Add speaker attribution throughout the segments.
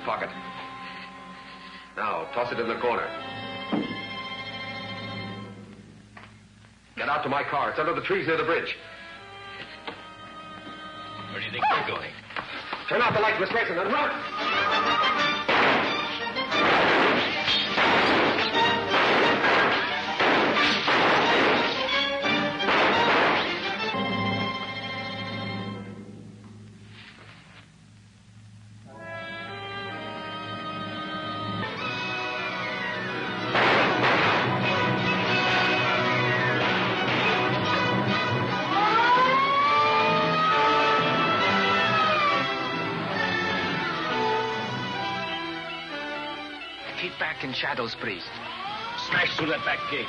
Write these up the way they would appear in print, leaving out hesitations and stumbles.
Speaker 1: pocket. Now, toss it in the corner. Get out to my car. It's under the trees near the bridge.
Speaker 2: Where do you think they're going?
Speaker 1: Turn out the lights, Miss Grayson, and run!
Speaker 3: In shadows, priest.
Speaker 2: Smash through that back gate.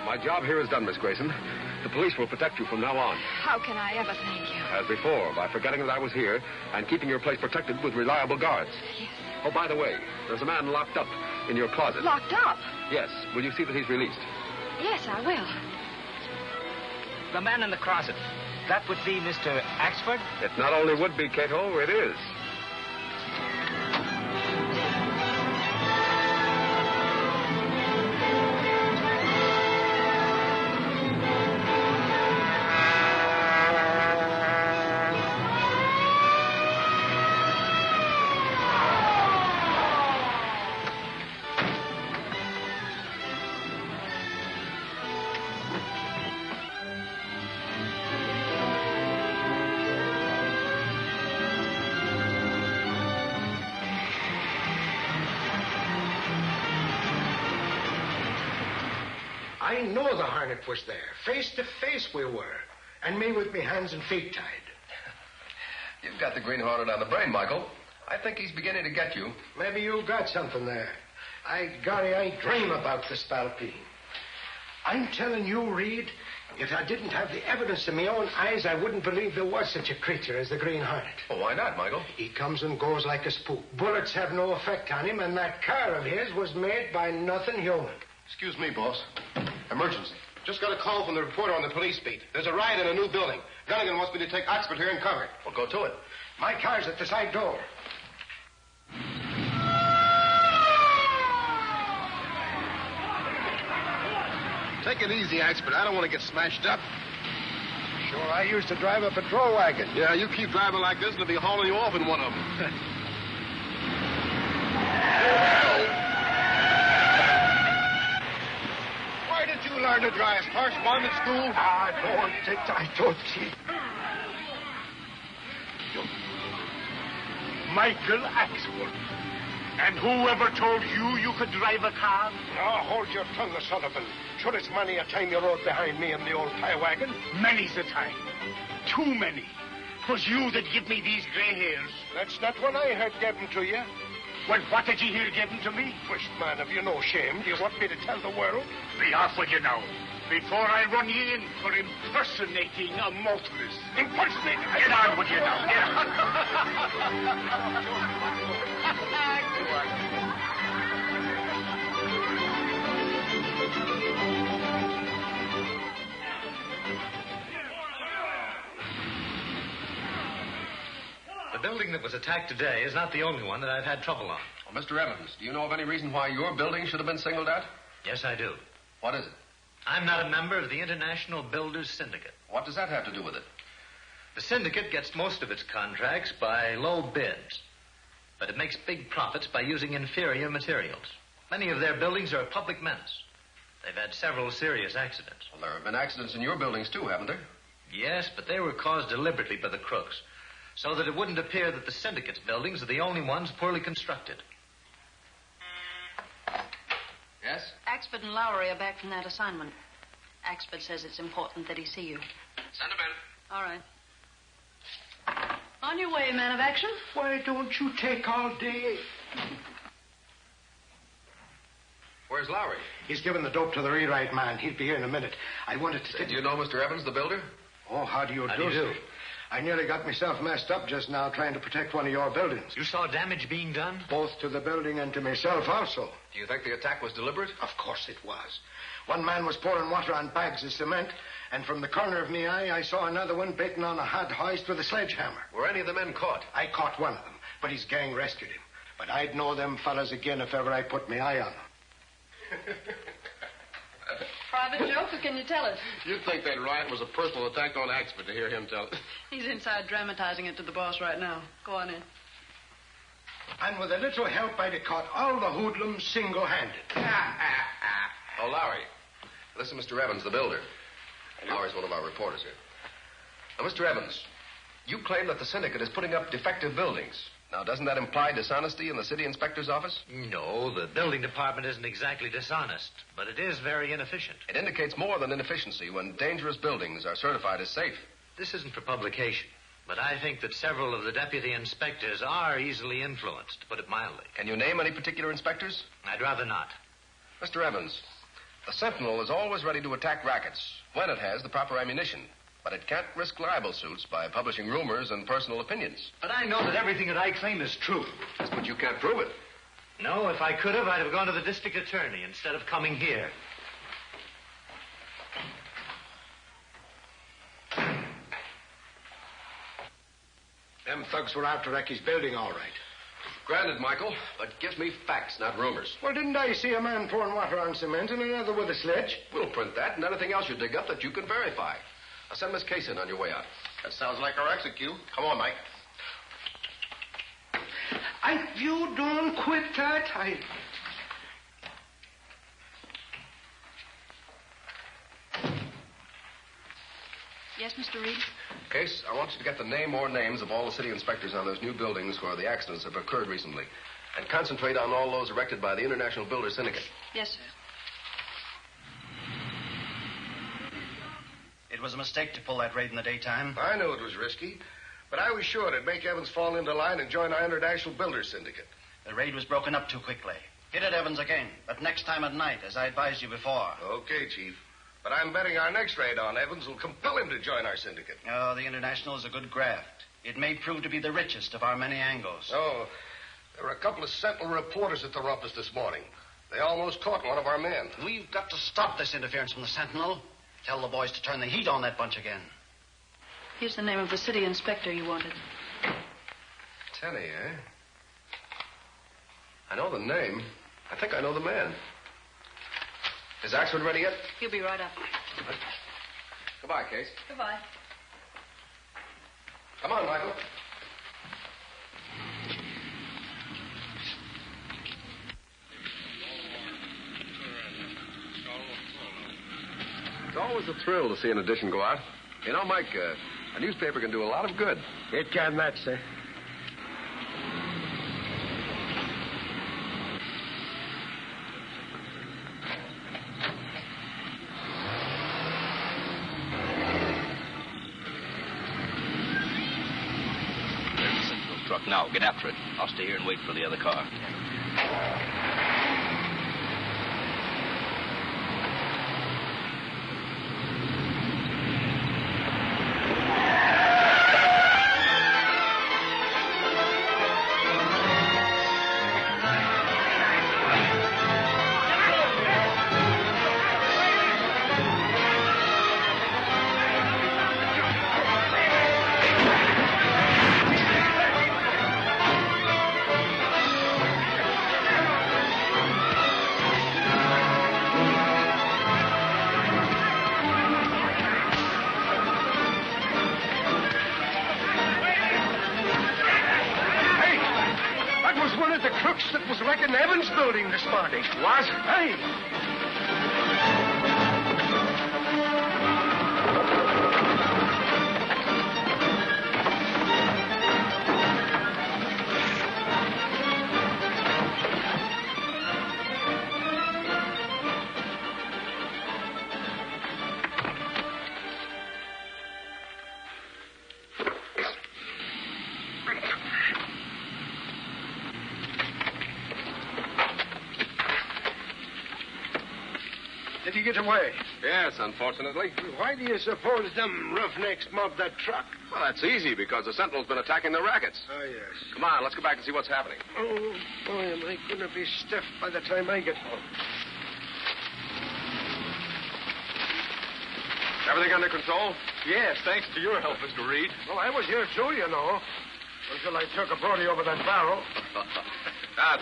Speaker 1: My job here is done, Miss Grayson. The police will protect you from now on.
Speaker 4: How can I ever thank you?
Speaker 1: As before, by forgetting that I was here and keeping your place protected with reliable guards.
Speaker 4: Yes.
Speaker 1: Oh, by the way, there's a man locked up in your closet.
Speaker 4: Locked up?
Speaker 1: Yes. Will you see that he's released?
Speaker 4: Yes, I will.
Speaker 3: The man in the closet. That would be Mr. Axford?
Speaker 1: It not only would be, Cato, it is.
Speaker 5: I know the Hornet was there. Face to face we were. And me with me hands and feet tied.
Speaker 1: You've got the Green Hornet on the brain, Michael. I think he's beginning to get you.
Speaker 5: Maybe you got something there. Golly, I dream about the Spalpeen. I'm telling you, Reed, if I didn't have the evidence in my own eyes, I wouldn't believe there was such a creature as the Green Hornet.
Speaker 1: Well, why not, Michael?
Speaker 5: He comes and goes like a spook. Bullets have no effect on him, and that car of his was made by nothing human.
Speaker 6: Excuse me, boss. Emergency. Just got a call from the reporter on the police beat. There's a riot in a new building. Gunnigan wants me to take Oxford here and cover it.
Speaker 1: Well, go to it.
Speaker 5: My car's at the side door.
Speaker 6: Take it easy, Oxford. I don't want to get smashed up.
Speaker 5: Sure, I used to drive a patrol wagon.
Speaker 6: Yeah, you keep driving like this, and they'll be hauling you off in one of them. Why did you learn to drive correspondence school?
Speaker 5: I don't see.
Speaker 7: Michael Axford. And whoever told you you could drive a car?
Speaker 5: Oh, hold your tongue, Sullivan. Sure, it's many a time you rode behind me in the old pie wagon.
Speaker 7: Many's the time. Too many. 'Twas you that give me these gray hairs.
Speaker 5: That's not what I heard given to you.
Speaker 7: Well, what did you hear given to me?
Speaker 5: First man, have you no shame? Do you want me to tell the world?
Speaker 7: Be off with you now. Before I run you in for impersonating a motorist.
Speaker 5: Impersonating?
Speaker 7: Get on with you now. Get on.
Speaker 2: The building that was attacked today is not the only one that I've had trouble on.
Speaker 1: Well, Mr. Evans, do you know of any reason why your building should have been singled out?
Speaker 2: Yes, I do.
Speaker 1: What is it?
Speaker 2: I'm not a member of the International Builders Syndicate.
Speaker 1: What does that have to do with it?
Speaker 2: The syndicate gets most of its contracts by low bids, but it makes big profits by using inferior materials. Many of their buildings are a public menace. They've had several serious accidents.
Speaker 1: Well, there have been accidents in your buildings, too, haven't there?
Speaker 2: Yes, but they were caused deliberately by the crooks, so that it wouldn't appear that the syndicate's buildings are the only ones poorly constructed.
Speaker 1: Yes?
Speaker 8: Axford and Lowry are back from that assignment. Axford says it's important that he see you.
Speaker 1: Send him in.
Speaker 8: All right. On your way, man of action.
Speaker 5: Why don't you take all day?
Speaker 1: Where's Lowry?
Speaker 5: He's given the dope to the rewrite man. He'll be here in a minute. I wanted to...
Speaker 1: Do you know Mr. Evans, the builder?
Speaker 5: Oh, how do you do? I nearly got myself messed up just now trying to protect one of your buildings.
Speaker 2: You saw damage being done?
Speaker 5: Both to the building and to myself also.
Speaker 1: Do you think the attack was deliberate?
Speaker 5: Of course it was. One man was pouring water on bags of cement, and from the corner of my eye, I saw another one beating on a hod hoist with a sledgehammer.
Speaker 1: Were any of the men caught?
Speaker 5: I caught one of them, but his gang rescued him. But I'd know them fellas again if ever I put my eye on them.
Speaker 8: Private joke, or can you tell it?
Speaker 6: You'd think that riot was a personal attack on Axford to hear him tell it.
Speaker 8: He's inside dramatizing it to the boss right now. Go on in.
Speaker 5: And with a little help, I'd have caught all the hoodlums single-handed.
Speaker 1: Oh, Lowry. This is Mr. Evans, the builder. Lowry's one of our reporters here. Now, Mr. Evans, you claim that the syndicate is putting up defective buildings. Now, doesn't that imply dishonesty in the city inspector's office?
Speaker 2: No, the building department isn't exactly dishonest, but it is very inefficient.
Speaker 1: It indicates more than inefficiency when dangerous buildings are certified as safe.
Speaker 2: This isn't for publication, but I think that several of the deputy inspectors are easily influenced, to put it mildly.
Speaker 1: Can you name any particular inspectors?
Speaker 2: I'd rather not.
Speaker 1: Mr. Evans, the Sentinel is always ready to attack rackets when it has the proper ammunition. But it can't risk libel suits by publishing rumors and personal opinions.
Speaker 2: But I know that everything that I claim is true.
Speaker 1: Yes, but you can't prove it.
Speaker 2: No, if I could have, I'd have gone to the district attorney instead of coming here.
Speaker 5: Them thugs were out to wreck his building, all right.
Speaker 1: Granted, Michael, but give me facts, not rumors.
Speaker 5: Well, didn't I see a man pouring water on cement and another with a sledge?
Speaker 1: We'll print that and anything else you dig up that you can verify. I'll send Miss Case in on your way out.
Speaker 6: That sounds like our execute. Come on, Mike.
Speaker 5: If you don't quit that,
Speaker 8: Yes, Mr. Reed?
Speaker 1: Case, I want you to get the name or names of all the city inspectors on those new buildings where the accidents have occurred recently. And concentrate on all those erected by the International Builders Syndicate.
Speaker 8: Yes, sir.
Speaker 9: It was a mistake to pull that raid in the daytime.
Speaker 6: I knew it was risky, but I was sure it'd make Evans fall into line and join our International Builders Syndicate.
Speaker 9: The raid was broken up too quickly. Hit it, Evans, again, but next time at night, as I advised you before.
Speaker 6: Okay, Chief. But I'm betting our next raid on Evans will compel him to join our syndicate.
Speaker 9: Oh, the International is a good graft. It may prove to be the richest of our many angles.
Speaker 6: Oh, there were a couple of Sentinel reporters at the rumpus this morning. They almost caught one of our men.
Speaker 9: We've got to stop this interference from the Sentinel. Tell the boys to turn the heat on that bunch again.
Speaker 8: Here's the name of the city inspector you wanted.
Speaker 1: Teddy, eh? I know the name. I think I know the man. Is Axford ready yet?
Speaker 8: He'll be right up.
Speaker 1: Goodbye, Case.
Speaker 8: Goodbye.
Speaker 1: Come on, Michael. It's always a thrill to see an edition go out. You know, Mike, a newspaper can do a lot of good.
Speaker 5: It can that, sir.
Speaker 10: Truck now. Get after it. I'll stay here and wait for the other car.
Speaker 5: This morning. Was? Hey! get away?
Speaker 6: Yes, unfortunately.
Speaker 5: Why do you suppose them roughnecks mobbed that truck?
Speaker 6: Well, that's easy, because the Sentinel's been attacking the rackets.
Speaker 5: Oh, yes.
Speaker 6: Come on, let's go back and see what's happening.
Speaker 5: Oh, boy, am I going to be stiff by the time I get home.
Speaker 6: Everything under control?
Speaker 11: Yes, thanks to your help, Mr. Reed.
Speaker 5: Well, I was here, too, you know. Until I took a Brody over that barrel.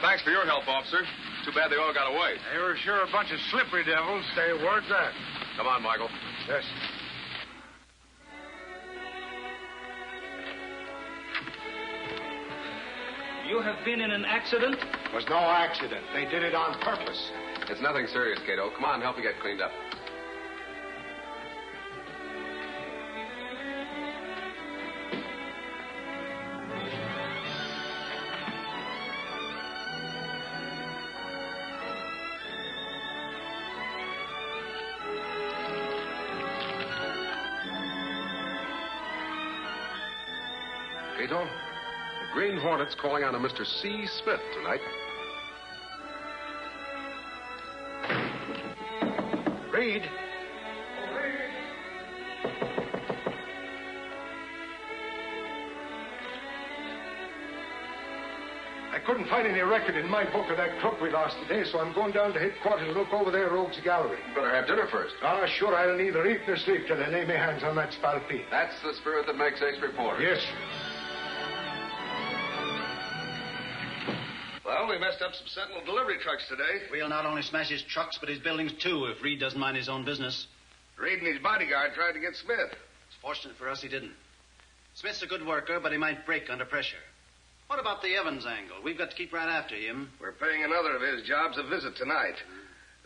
Speaker 6: Thanks for your help, officer. Too bad they all got away.
Speaker 5: They were sure a bunch of slippery devils. Say word's that.
Speaker 6: Come on, Michael.
Speaker 5: Yes.
Speaker 3: You have been in an accident?
Speaker 5: It was no accident. They did it on purpose.
Speaker 6: It's nothing serious, Cato. Come on, help me get cleaned up. Cato, the Green Hornet's calling on a Mr. C. Smith tonight.
Speaker 5: Reed. I couldn't find any record in my book of that crook we lost today, so I'm going down to headquarters to look over there Rogues Gallery.
Speaker 6: You better have dinner first.
Speaker 5: Ah, sure, I'll neither eat nor sleep till I lay my hands on that spalpeen.
Speaker 6: That's the spirit that makes ace reporters.
Speaker 5: Yes.
Speaker 6: Well, we messed up some Sentinel delivery trucks today.
Speaker 9: We'll not only smash his trucks, but his buildings, too, if Reed doesn't mind his own business.
Speaker 6: Reed and his bodyguard tried to get Smith.
Speaker 9: It's fortunate for us he didn't. Smith's a good worker, but he might break under pressure. What about the Evans angle? We've got to keep right after him.
Speaker 6: We're paying another of his jobs a visit tonight.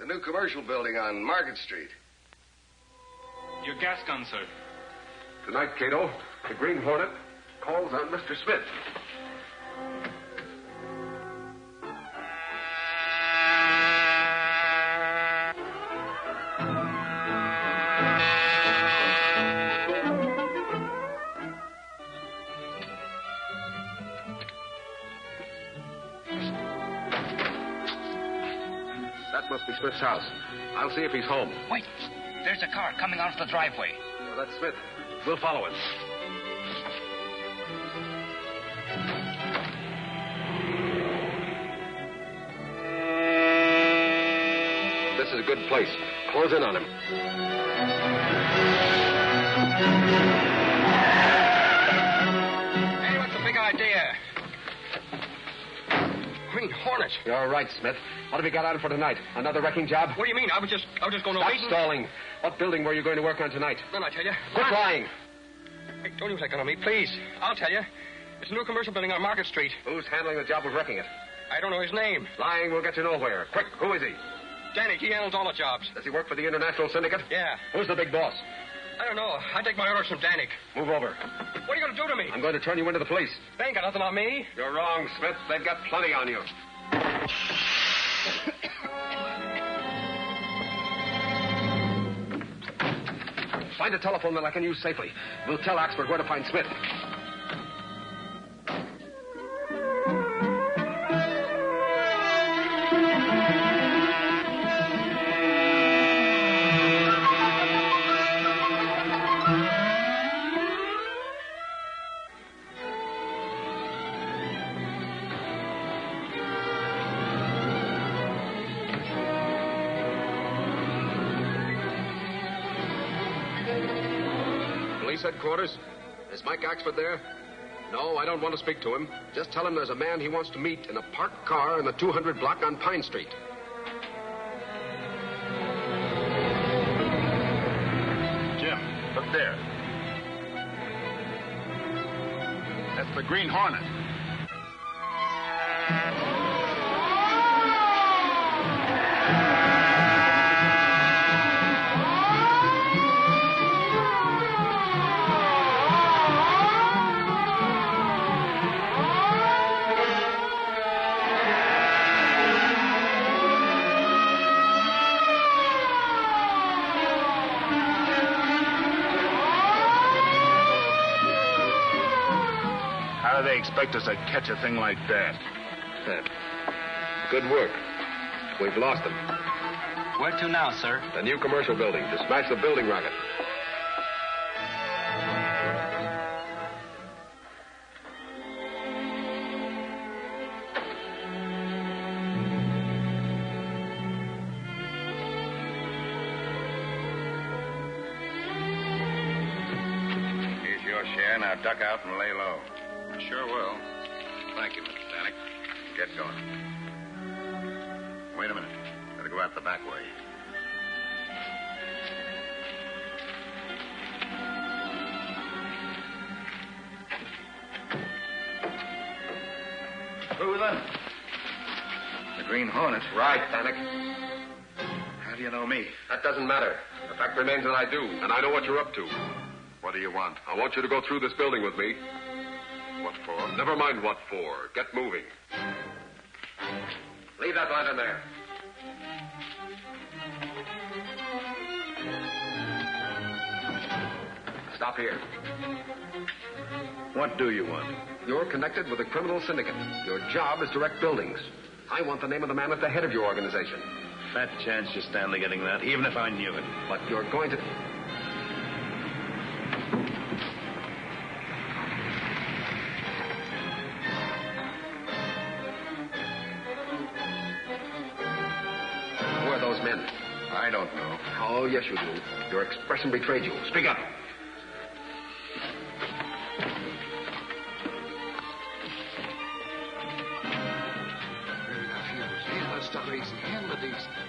Speaker 6: The new commercial building on Market Street.
Speaker 11: Your gas gun, sir.
Speaker 6: Tonight, Cato, the Green Hornet calls on Mr. Smith. That must be Smith's house. I'll see if he's home.
Speaker 3: Wait. There's a car coming off the driveway.
Speaker 6: Well, that's Smith. We'll follow him. This is a good place. Close in on him.
Speaker 3: Hey, what's the big idea? Green Hornet.
Speaker 6: You're right, Smith. What have you got on for tonight? Another wrecking job?
Speaker 3: What do you mean? I was just going to
Speaker 6: Stop
Speaker 3: wait.
Speaker 6: stalling. What building were you going to work on tonight?
Speaker 3: Then I tell you.
Speaker 6: Quit lying.
Speaker 3: Hey, don't use that gun on me, please. I'll tell you. It's a new commercial building on Market Street.
Speaker 6: Who's handling the job of wrecking it?
Speaker 3: I don't know his name.
Speaker 6: Lying will get you nowhere. Quick, who is he?
Speaker 3: Danny, he handles all the jobs.
Speaker 6: Does he work for the International Syndicate?
Speaker 3: Yeah.
Speaker 6: Who's the big boss?
Speaker 3: I don't know. I take my orders from Danik.
Speaker 6: Move over.
Speaker 3: What are you going to do to me?
Speaker 6: I'm going to turn you into the police.
Speaker 3: They ain't got nothing on me.
Speaker 6: You're wrong, Smith. They've got plenty on you. Find a telephone that I can use safely. We'll tell Oxford where to find Smith. Headquarters? Is Mike Oxford there? No, I don't want to speak to him. Just tell him there's a man he wants to meet in a parked car in the 200 block on Pine Street.
Speaker 7: Jim, look there. That's the Green Hornet. How do they expect us to catch a thing like that?
Speaker 6: Good work. We've lost him.
Speaker 2: Where to now, sir?
Speaker 6: The new commercial building to smash the building racket.
Speaker 12: Here's your share. Now duck out and lay low.
Speaker 6: I sure will. Thank you, Mr. Danik.
Speaker 12: Get going. Wait a minute. Better go out the back way. Who then? The Green Hornet.
Speaker 6: Right, Danik.
Speaker 12: How do you know me?
Speaker 6: That doesn't matter. The fact remains that I do, and I know what you're up to.
Speaker 12: What do you want?
Speaker 6: I want you to go through this building with me.
Speaker 12: What for?
Speaker 6: Never mind what for. Get moving. Leave that lantern there. Stop here.
Speaker 12: What do you want?
Speaker 6: You're connected with a criminal syndicate. Your job is to wreck buildings. I want the name of the man at the head of your organization.
Speaker 12: Fat chance you stand to getting that, even if I knew it.
Speaker 6: But you're going to... Who are those men?
Speaker 12: I don't know.
Speaker 6: Oh, yes, you do. Your expression betrayed you. Speak up.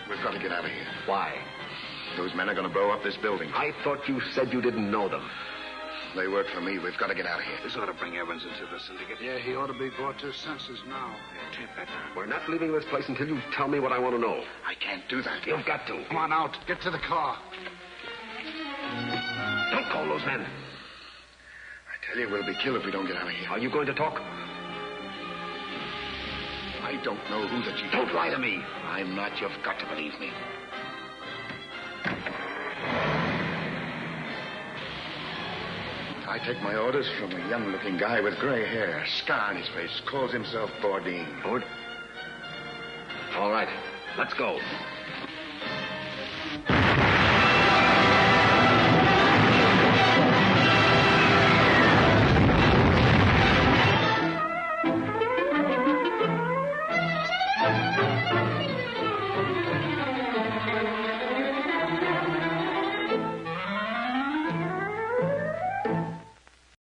Speaker 12: We've got to get out of here.
Speaker 6: Why?
Speaker 12: Those men are going to blow up this building.
Speaker 6: I thought you said you didn't know them.
Speaker 12: They work for me. We've got to get out of here.
Speaker 9: This ought to bring Evans into the syndicate.
Speaker 7: Yeah, he ought to be brought to his senses now.
Speaker 6: We're not leaving this place until you tell me what I want to know.
Speaker 12: I can't do that.
Speaker 6: You've got to.
Speaker 7: Come on out. Get to the car.
Speaker 6: Don't call those men.
Speaker 12: I tell you, we'll be killed if we don't get out of here.
Speaker 6: Are you going to talk?
Speaker 12: I don't know who the chief is.
Speaker 6: Don't lie to me.
Speaker 12: I'm not. You've got to believe me. I take my orders from a young-looking guy with gray hair, scar on his face, calls himself Bourdin.
Speaker 6: All right. Let's go.